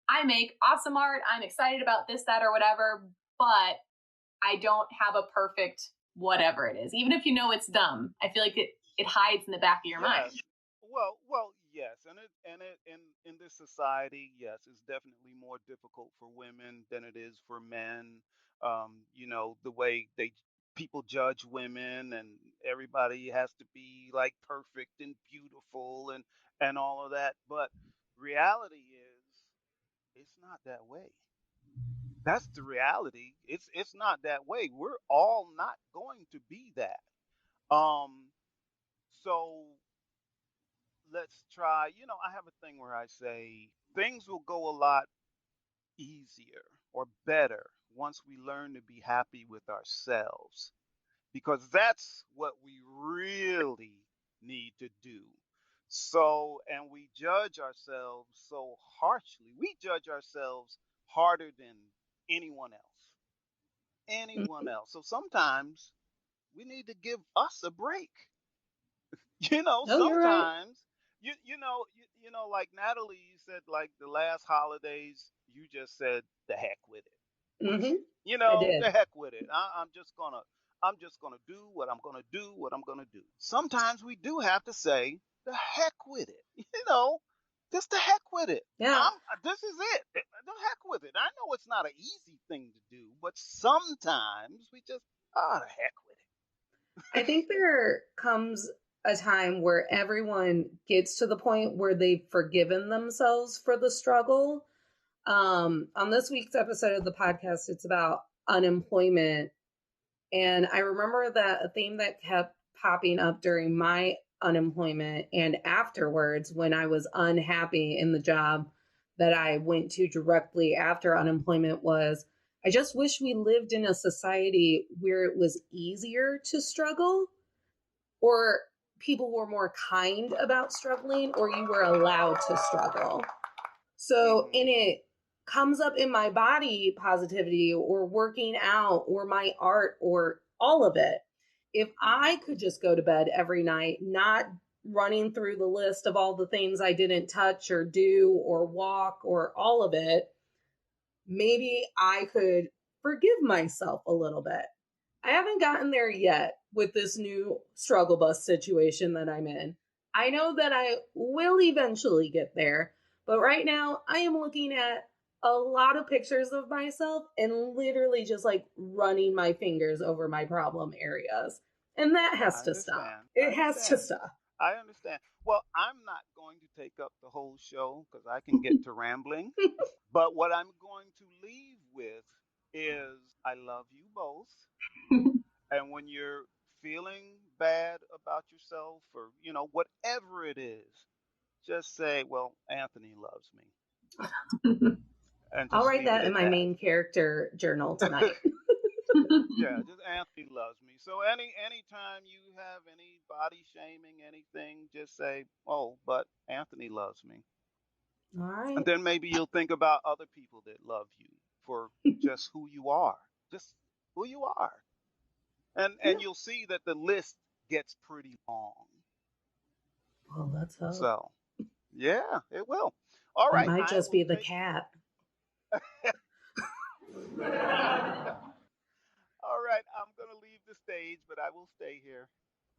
I make awesome art, I'm excited about this, that, or whatever, but I don't have a perfect whatever it is. Even if you know it's dumb, I feel like it hides in the back of your mind. Well, yes, in this society, yes, it's definitely more difficult for women than it is for men. The way people judge women, and everybody has to be like perfect and beautiful and all of that. But reality is, it's not that way. That's the reality. It's not that way. We're all not going to be that. Um, so let's try. I have a thing where I say things will go a lot easier or better once we learn to be happy with ourselves, because that's what we really need to do. So, and we judge ourselves so harshly. We judge ourselves harder than anyone else. Anyone else. So sometimes we need to give us a break. Oh, you're right. Sometimes like Natalie, you said like the last holidays, you just said the heck with it. Mm-hmm. I did. The heck with it. I'm just gonna do what I'm gonna do. What I'm gonna do. Sometimes we do have to say the heck with it. Just the heck with it. Yeah. This is it. The heck with it. I know it's not an easy thing to do, but sometimes we just the heck with it. I think there comes a time where everyone gets to the point where they've forgiven themselves for the struggle. On this week's episode of the podcast, it's about unemployment. And I remember that a theme that kept popping up during my unemployment and afterwards when I was unhappy in the job that I went to directly after unemployment was, I just wish we lived in a society where it was easier to struggle, or people were more kind about struggling, or you were allowed to struggle. So, and it comes up in my body positivity or working out or my art or all of it. If I could just go to bed every night, not running through the list of all the things I didn't touch or do or walk or all of it, maybe I could forgive myself a little bit. I haven't gotten there yet with this new struggle bus situation that I'm in. I know that I will eventually get there, but right now I am looking at a lot of pictures of myself and literally just like running my fingers over my problem areas. And that has to stop. It has to stop. I understand. Well, I'm not going to take up the whole show because I can get to rambling. But what I'm going to leave with is I love you both. And when you're feeling bad about yourself or, whatever it is, just say, well, Anthony loves me. And I'll just write leave that it in at my that. main character journal tonight. Yeah, just Anthony loves me. So anytime you have any body shaming, anything, just say, oh, but Anthony loves me. All right. And then maybe you'll think about other people that love you for just who you are. Just who you are. And you'll see that the list gets pretty long. Well, let's hope. So yeah, it will. All It right. might just be the cat. All right, I'm stage, but I will stay here.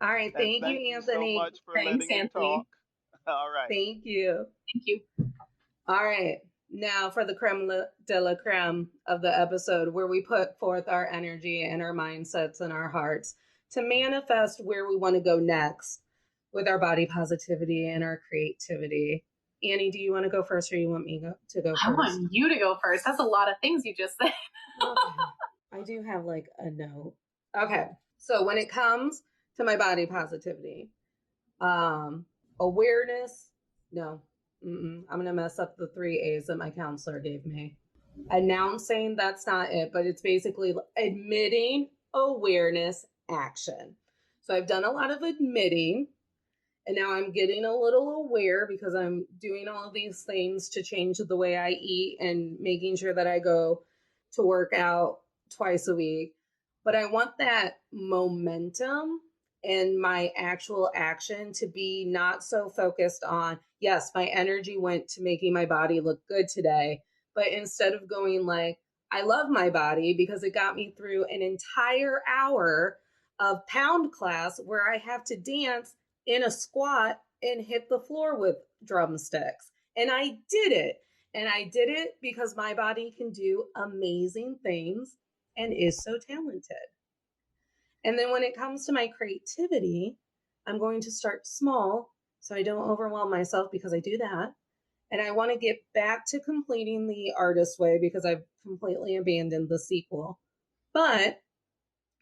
All right. And Thank thank you, you so Anthony. much for Thanks, letting me Anthony. talk. All right. Thank you. Thank you. All right. Now for the creme de la creme of the episode, where we put forth our energy and our mindsets and our hearts to manifest where we want to go next with our body positivity and our creativity. Annie, do you want to go first, or you want me to go first? I want you to go first. That's a lot of things you just said. Okay. I do have like a note. Okay. So when it comes to my body positivity, awareness, no, I'm going to mess up the 3 A's that my counselor gave me. Announcing, that's not it, but it's basically admitting, awareness, action. So I've done a lot of admitting, and now I'm getting a little aware because I'm doing all of these things to change the way I eat and making sure that I go to work out twice a week. But I want that momentum and my actual action to be not so focused on, yes, my energy went to making my body look good today, but instead of going like, I love my body because it got me through an entire hour of pound class where I have to dance in a squat and hit the floor with drumsticks. And I did it. And I did it because my body can do amazing things and is so talented. And then when it comes to my creativity, I'm going to start small so I don't overwhelm myself, because I do that. And I want to get back to completing the artist way because I've completely abandoned the sequel. But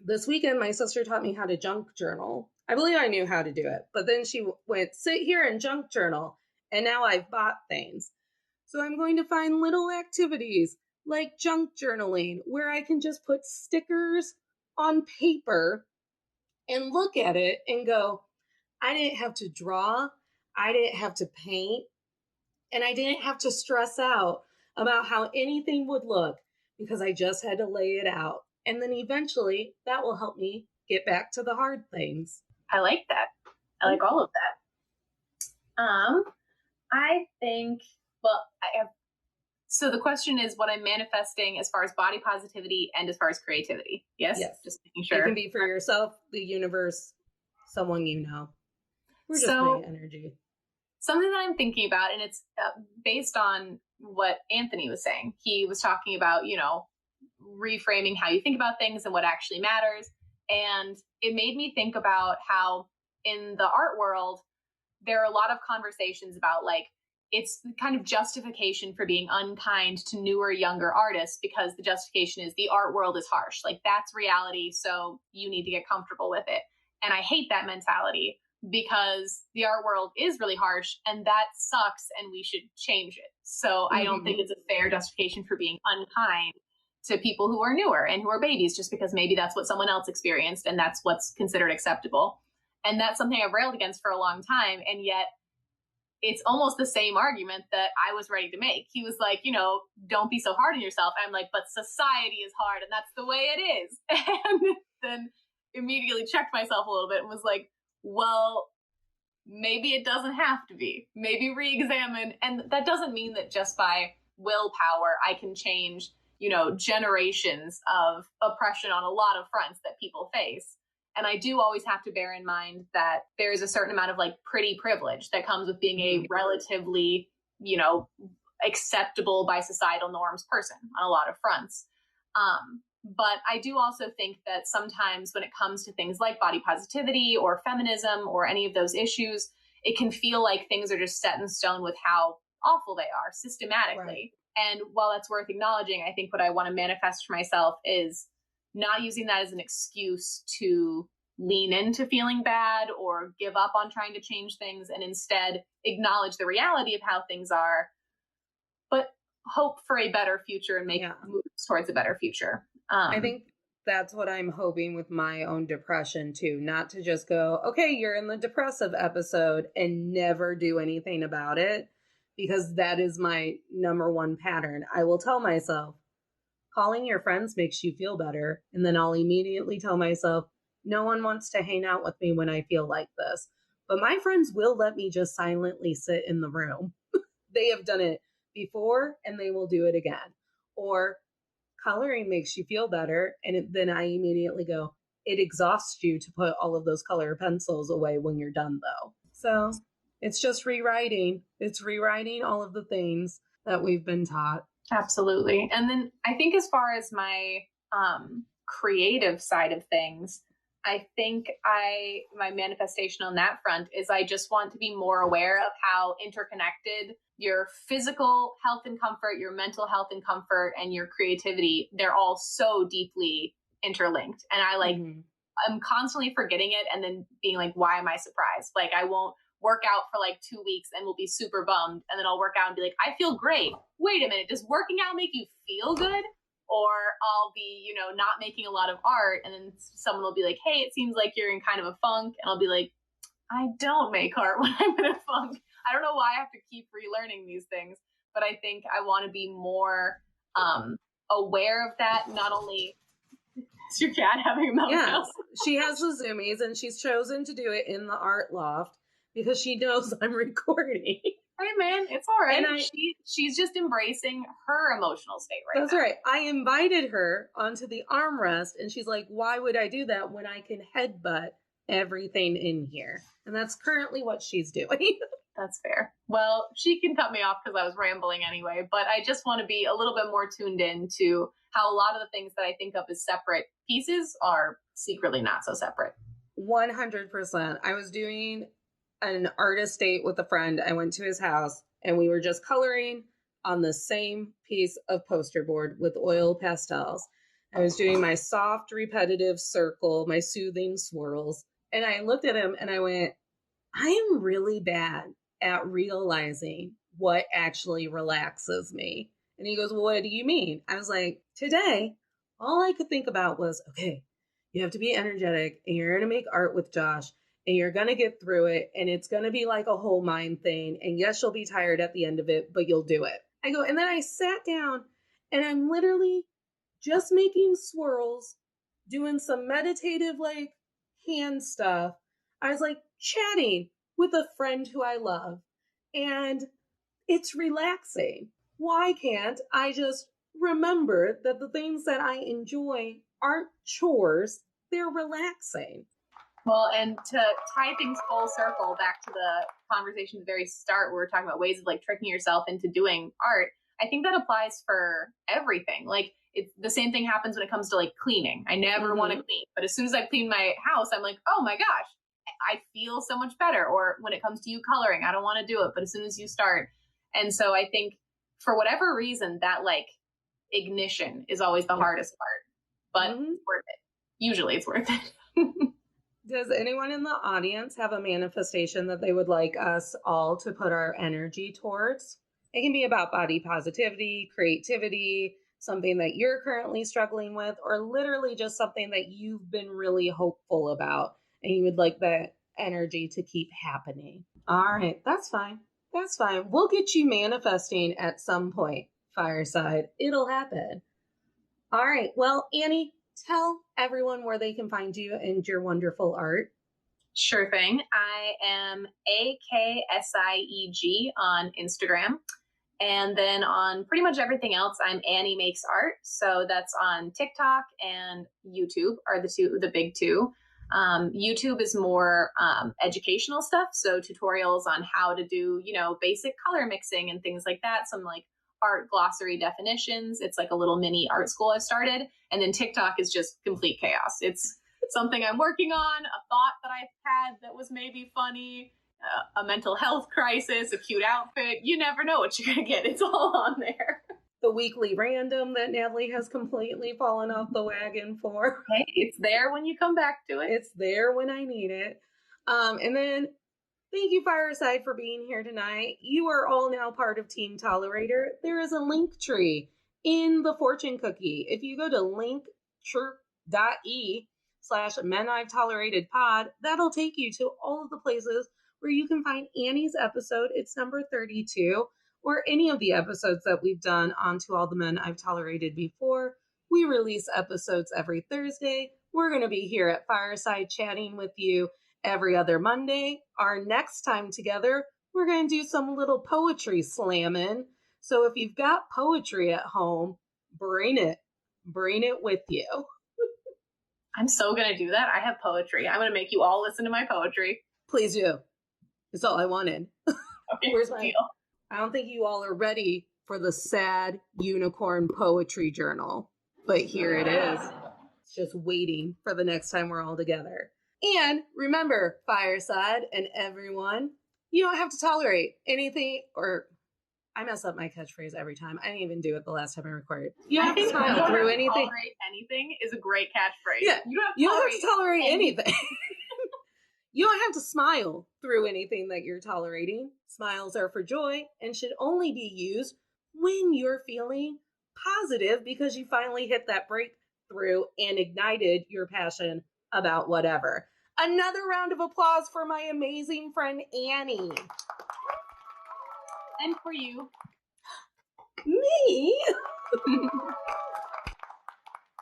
this weekend, my sister taught me how to junk journal. I believe I knew how to do it, but then she went, sit here and junk journal. And now I've bought things. So I'm going to find little activities like junk journaling where I can just put stickers on paper and look at it and go, I didn't have to draw, I didn't have to paint, and I didn't have to stress out about how anything would look because I just had to lay it out. And then eventually that will help me get back to the hard things. I like that. I like all of that. I think, well, so the question is what I'm manifesting as far as body positivity and as far as creativity. Yes? Yes. Just making sure. It can be for yourself, the universe, someone you know. We're just putting energy. Something that I'm thinking about, and it's based on what Anthony was saying. He was talking about, reframing how you think about things and what actually matters. And it made me think about how in the art world, there are a lot of conversations about like, it's kind of justification for being unkind to newer, younger artists because the justification is the art world is harsh. Like that's reality. So you need to get comfortable with it. And I hate that mentality because the art world is really harsh and that sucks and we should change it. So I don't think it's a fair justification for being unkind to people who are newer and who are babies just because maybe that's what someone else experienced and that's what's considered acceptable. And that's something I've railed against for a long time. And yet it's almost the same argument that I was ready to make. He was like, don't be so hard on yourself. I'm like, but society is hard and that's the way it is. And then immediately checked myself a little bit and was like, well, maybe it doesn't have to be. Maybe re-examine. And that doesn't mean that just by willpower, I can change, generations of oppression on a lot of fronts that people face. And I do always have to bear in mind that there is a certain amount of like pretty privilege that comes with being a relatively, acceptable by societal norms person on a lot of fronts. But I do also think that sometimes when it comes to things like body positivity or feminism or any of those issues, it can feel like things are just set in stone with how awful they are systematically. Right. And while that's worth acknowledging, I think what I want to manifest for myself is not using that as an excuse to lean into feeling bad or give up on trying to change things, and instead acknowledge the reality of how things are, but hope for a better future and make moves towards a better future. I think that's what I'm hoping with my own depression too, not to just go, okay, you're in the depressive episode and never do anything about it, because that is my number one pattern. I will tell myself, calling your friends makes you feel better. And then I'll immediately tell myself, no one wants to hang out with me when I feel like this. But my friends will let me just silently sit in the room. They have done it before and they will do it again. Or coloring makes you feel better. And then I immediately go, it exhausts you to put all of those color pencils away when you're done, though. So it's just rewriting. It's rewriting all of the things that we've been taught. Absolutely. And then I think as far as my creative side of things, I think my manifestation on that front is I just want to be more aware of how interconnected your physical health and comfort, your mental health and comfort, and your creativity, they're all so deeply interlinked. And I'm constantly forgetting it and then being like, why am I surprised? Like, I won't work out for like 2 weeks and will be super bummed. And then I'll work out and be like, I feel great. Wait a minute, does working out make you feel good? Or I'll be, not making a lot of art. And then someone will be like, hey, it seems like you're in kind of a funk. And I'll be like, I don't make art when I'm in a funk. I don't know why I have to keep relearning these things, but I think I want to be more aware of that. Not only is your cat having a meltdown. Yes, she has the zoomies and she's chosen to do it in the art loft because she knows I'm recording. Hey man, it's all right. And she's just embracing her emotional state right now. That's right. I invited her onto the armrest and she's like, why would I do that when I can headbutt everything in here? And that's currently what she's doing. That's fair. Well, she can cut me off because I was rambling anyway, but I just want to be a little bit more tuned in to how a lot of the things that I think of as separate pieces are secretly not so separate. 100%. I was doing an artist date with a friend. I went to his house and we were just coloring on the same piece of poster board with oil pastels. I was doing my soft, repetitive circle, my soothing swirls. And I looked at him and I went, I am really bad at realizing what actually relaxes me. And he goes, well, what do you mean? I was like, today, all I could think about was, okay, you have to be energetic and you're going to make art with Josh and you're going to get through it. And it's going to be like a whole mind thing. And yes, you'll be tired at the end of it, but you'll do it. I go, and then I sat down and I'm literally just making swirls, doing some meditative, like hand stuff. I was like chatting with a friend who I love and it's relaxing. Why can't I just remember that the things that I enjoy aren't chores, they're relaxing? Well, and to tie things full circle back to the conversation at the very start, where we're talking about ways of like tricking yourself into doing art, I think that applies for everything. Like it's the same thing happens when it comes to like cleaning. I never want to clean, but as soon as I clean my house, I'm like, oh my gosh, I feel so much better. Or when it comes to you coloring, I don't want to do it, but as soon as you start. And so I think for whatever reason, that like ignition is always the hardest part, but it's worth it. Usually it's worth it. Does anyone in the audience have a manifestation that they would like us all to put our energy towards? It can be about body positivity, creativity, something that you're currently struggling with, or literally just something that you've been really hopeful about and you would like that energy to keep happening. All right, that's fine. That's fine. We'll get you manifesting at some point, Fireside. It'll happen. All right. Well, Annie, tell everyone where they can find you and your wonderful art. Sure thing. I am AKSIEG on Instagram. And then on pretty much everything else, I'm AnnieMakesArt. So that's on TikTok and YouTube are the big two. YouTube is more educational stuff. So tutorials on how to do, basic color mixing and things like that. Some like art glossary definitions. It's like a little mini art school I've started. And then TikTok is just complete chaos. It's something I'm working on, a thought that I've had that was maybe funny, a mental health crisis, a cute outfit. You never know what you're going to get. It's all on there. The weekly random that Natalie has completely fallen off the wagon for. Hey, it's there when you come back to it. It's there when I need it. And then thank you, Fireside, for being here tonight. You are all now part of Team Tolerator. There is a link tree in the fortune cookie. If you go to link.e/Men I've Tolerated Pod, that'll take you to all of the places where you can find Annie's episode. It's number 32. Or any of the episodes that we've done on To All the Men I've Tolerated Before. We release episodes every Thursday. We're going to be here at Fireside chatting with you every other Monday. Our next time together, we're going to do some little poetry slamming. So if you've got poetry at home, bring it. Bring it with you. I'm so going to do that. I have poetry. I'm going to make you all listen to my poetry. Please do. That's all I wanted. Okay, Where's my deal. I don't think you all are ready for the sad unicorn poetry journal, but here it is. It's just waiting for the next time we're all together. And remember, Fireside and everyone, you don't have to tolerate anything, or I mess up my catchphrase every time. I didn't even do it the last time I recorded. You don't have to smile through anything. Tolerate anything is a great catchphrase. Yeah, you don't have to tolerate anything. You don't have to smile through anything that you're tolerating. Smiles are for joy and should only be used when you're feeling positive because you finally hit that breakthrough and ignited your passion about whatever. Another round of applause for my amazing friend Annie. And for you. Me?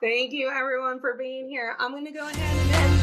Thank you everyone for being here. I'm going to go ahead and end